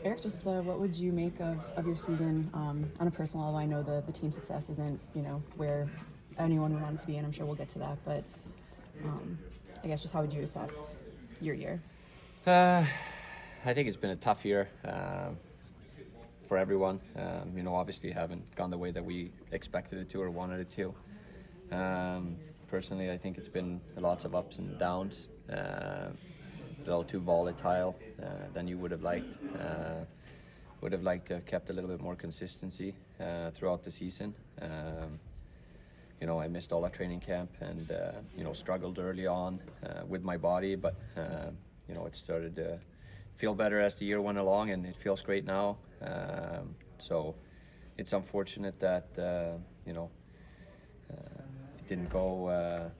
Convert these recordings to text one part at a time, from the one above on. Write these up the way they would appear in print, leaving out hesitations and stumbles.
Erik, just what would you make of your season on a personal level? I know the team success isn't, where anyone would want it to be, and I'm sure we'll get to that. But I guess just how would you assess your year? I think it's been a tough year for everyone. Obviously haven't gone the way that we expected it to or wanted it to. Personally, I think it's been lots of ups and downs. A little too volatile than you would have liked. Would have liked to have kept a little bit more consistency throughout the season. I missed all that training camp and struggled early on with my body, but it started to feel better as the year went along, and it feels great now. So it's unfortunate that it didn't go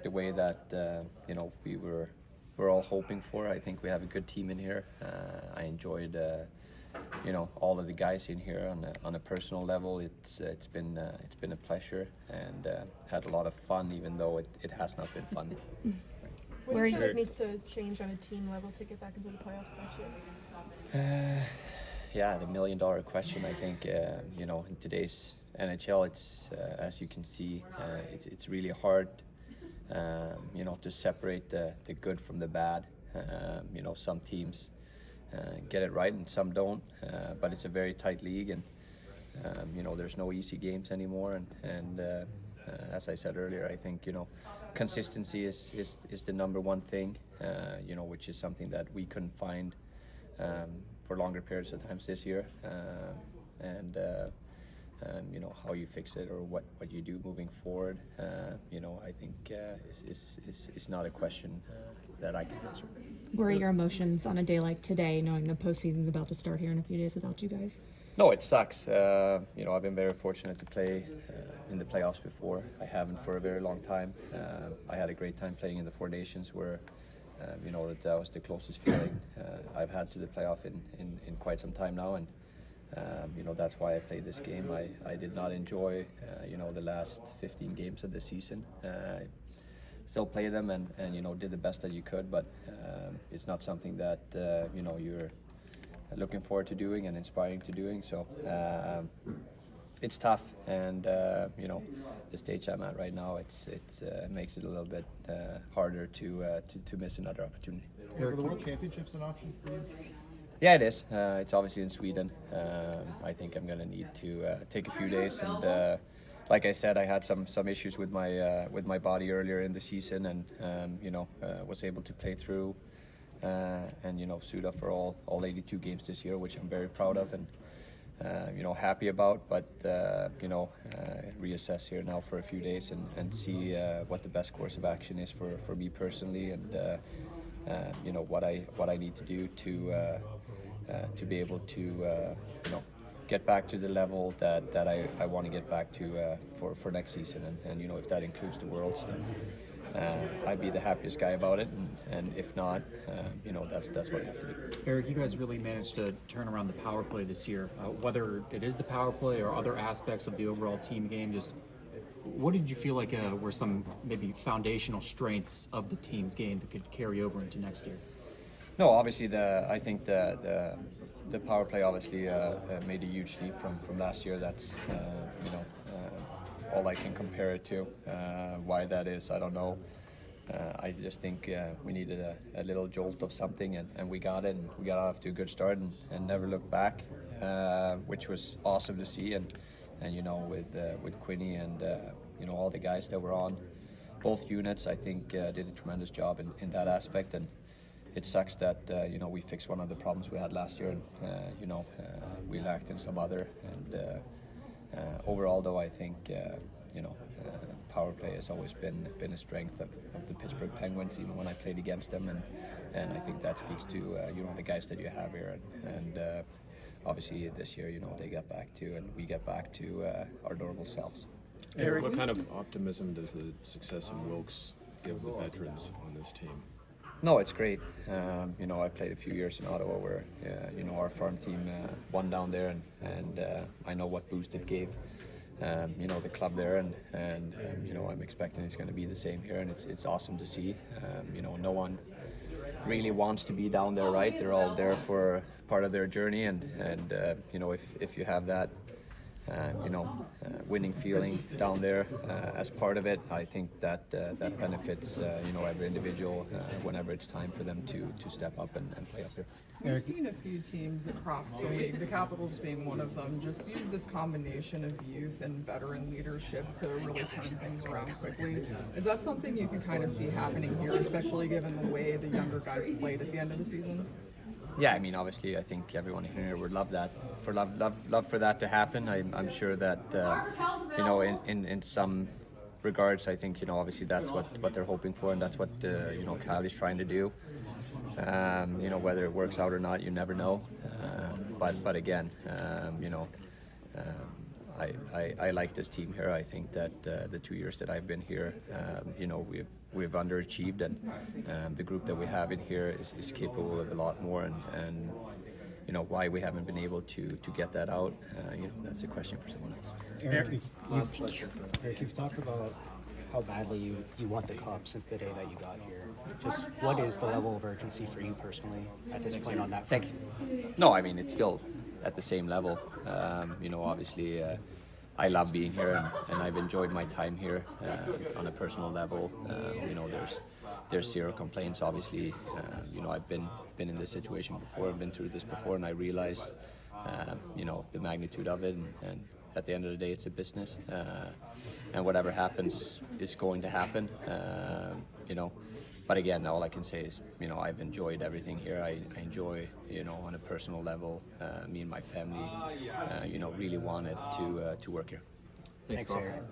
the way that we're all hoping for. I think we have a good team in here. I enjoyed all of the guys in here on a personal level. It's been a pleasure, and had a lot of fun, even though it has not been fun. What do you feel like needs to change on a team level to get back into the playoffs next year? Yeah, the $1 million question. I think in today's NHL, it's as you can see, it's really hard to separate the good from the bad. Some teams get it right and some don't, but it's a very tight league, and there's no easy games anymore, and as I said earlier, I think consistency is the number one thing, which is something that we couldn't find for longer periods of times this year, and how you fix it or what you do moving forward, I think is not a question that I can answer. Where are your emotions on a day like today, knowing the postseason's about to start here in a few days without you guys? No, it sucks. I've been very fortunate to play in the playoffs before. I haven't for a very long time. I had a great time playing in the Four Nations, where that was the closest feeling I've had to the playoff in quite some time now, and that's why I played this game. I did not enjoy the last 15 games of the season. Still play them and did the best that you could, but it's not something that you're looking forward to doing and inspiring to doing. So it's tough, and the stage I'm at right now, it makes it a little bit harder to miss another opportunity. Are the World Championships an option for you? Yeah, it is. It's obviously in Sweden. I think I'm gonna need to take a few days, and like I said, I had some issues with my body earlier in the season, and was able to play through and suit up for all 82 games this year, which I'm very proud of and happy about. But reassess here now for a few days and see what the best course of action is for me personally, and what I need to do to be able to get back to the level that I want to get back to for next season, and if that includes the Worlds, then I'd be the happiest guy about it, and if not, that's what I have to do. Erik, you guys really managed to turn around the power play this year. Whether it is the power play or other aspects of the overall team game, just what did you feel like were some maybe foundational strengths of the team's game that could carry over into next year? No, obviously I think the power play obviously made a huge leap from last year. That's all I can compare it to. Why that is, I don't know. I just think we needed a little jolt of something, and we got it, and we got off to a good start and never looked back, which was awesome to see. And with Quinny and all the guys that were on both units, I think did a tremendous job in that aspect. And it sucks that we fixed one of the problems we had last year, and we lacked in some other. And overall, though, I think power play has always been a strength of the Pittsburgh Penguins, even when I played against them, and I think that speaks to the guys that you have here, and obviously this year they get back to, and we get back to our normal selves. Erik, what kind of optimism does the success of Wilkes give the veterans on this team? No, it's great. I played a few years in Ottawa where, our farm team won down there, and I know what boost it gave, the club there, and I'm expecting it's going to be the same here, and it's awesome to see. No one really wants to be down there, right? They're all there for part of their journey, and you know, if you have that winning feeling down there as part of it, I think that that benefits you know, every individual whenever it's time for them to step up and play up here. We've seen a few teams across the league, the Capitals being one of them, just use this combination of youth and veteran leadership to really turn things around quickly. Is that something you can kind of see happening here, especially given the way the younger guys played at the end of the season? Yeah, I mean, obviously, I think everyone here would love that, love for that to happen. I'm sure that you know, in some regards, I think, you know, obviously that's what they're hoping for, and that's what you know, Kyle is trying to do. You know, whether it works out or not, you never know. But again, you know, I like this team here. I think that the 2 years that I've been here, you know, we've underachieved, and the group that we have in here is capable of a lot more. And you know, why we haven't been able to get that out, you know, that's a question for someone else. Eric, you've talked about how badly you want the cup since the day that you got here. Just what is the level of urgency for you personally at this point on that front? Thank you. No, I mean, it's still at the same level. You know, obviously, I love being here, and I've enjoyed my time here on a personal level. You know, there's zero complaints. Obviously, you know, I've been in this situation before. I've been through this before, and I realize, you know, the magnitude of it. And at the end of the day, it's a business, and whatever happens is going to happen. You know. But again, all I can say is, you know, I've enjoyed everything here. I enjoy, you know, on a personal level, me and my family, you know, really wanted to work here. Thanks, Eric.